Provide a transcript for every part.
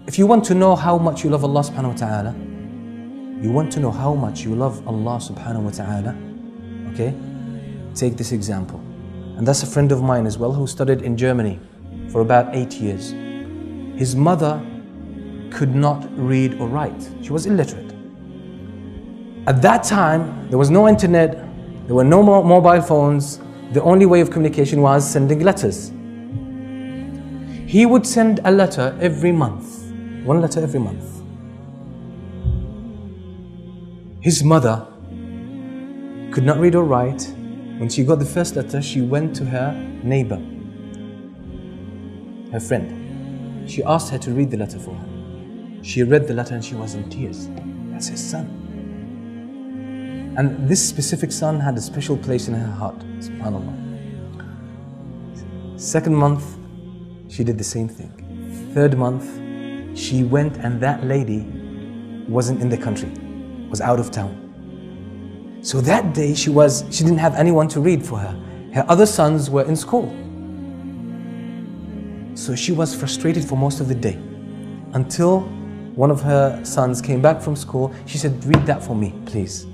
if you want to know how much you love Allah subhanahu wa ta'ala, you want to know how much you love Allah subhanahu wa ta'ala, okay? Take this example. And that's a friend of mine as well who studied in Germany for about 8 years. His mother could not read or write. She was illiterate. At that time, there was no internet, there were no mobile phones. The only way of communication was sending letters. He would send a letter every month, one letter every month. His mother could not read or write. When she got the first letter, she went to her neighbor, her friend. She asked her to read the letter for her. She read the letter and she was in tears. That's his son. And this specific son had a special place in her heart, subhanAllah. Second month, she did the same thing. Third month, she went and that lady wasn't in the country, was out of town. So that day she didn't have anyone to read for her. Her other sons were in school. So she was frustrated for most of the day. Until one of her sons came back from school, she said, read that for me, please.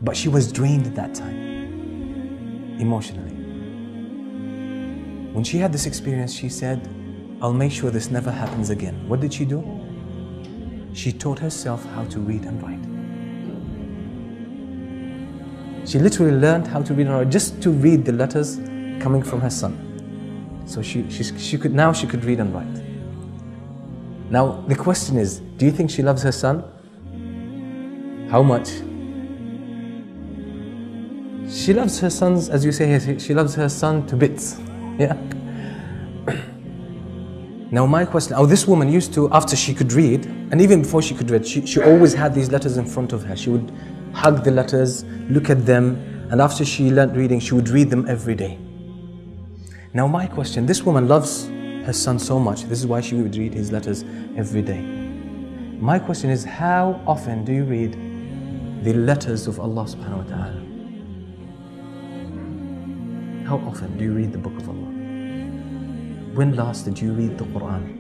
But she was drained at that time, emotionally. When she had this experience, she said, I'll make sure this never happens again. What did she do? She taught herself how to read and write. She literally learned how to read and write just to read the letters coming from her son. So she could read and write. Now the question is, do you think she loves her son? How much? She loves her sons, as you say here, she loves her son to bits. Yeah. Now my question, this woman used to, after she could read, and even before she could read, she always had these letters in front of her. She would hug the letters, look at them, and after she learned reading, she would read them every day. Now my question, this woman loves her son so much, this is why she would read his letters every day. My question is, how often do you read the letters of Allah subhanahu wa ta'ala? How often do you read the book of Allah? When last did you read the Quran?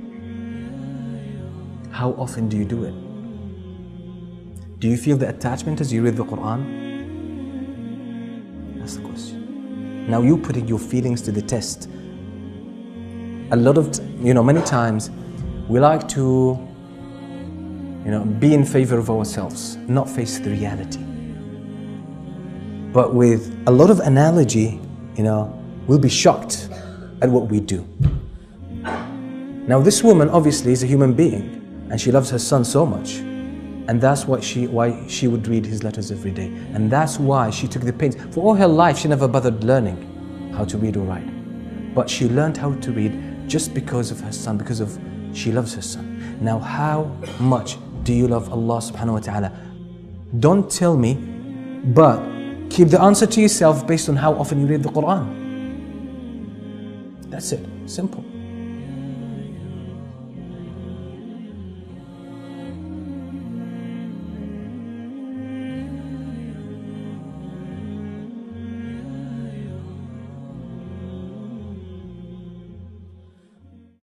How often do you do it? Do you feel the attachment as you read the Quran? That's the question. Now you putting your feelings to the test. A lot of, many times we like to, be in favor of ourselves, not face the reality. But with a lot of analogy, we'll be shocked at what we do. Now this woman obviously is a human being and she loves her son so much, and that's why she would read his letters every day, and that's why she took the pains. For all her life she never bothered learning how to read or write, but she learned how to read just because of her son, she loves her son. Now how much do you love Allah subhanahu wa ta'ala? Don't tell me, but keep the answer to yourself based on how often you read the Quran. That's it, simple.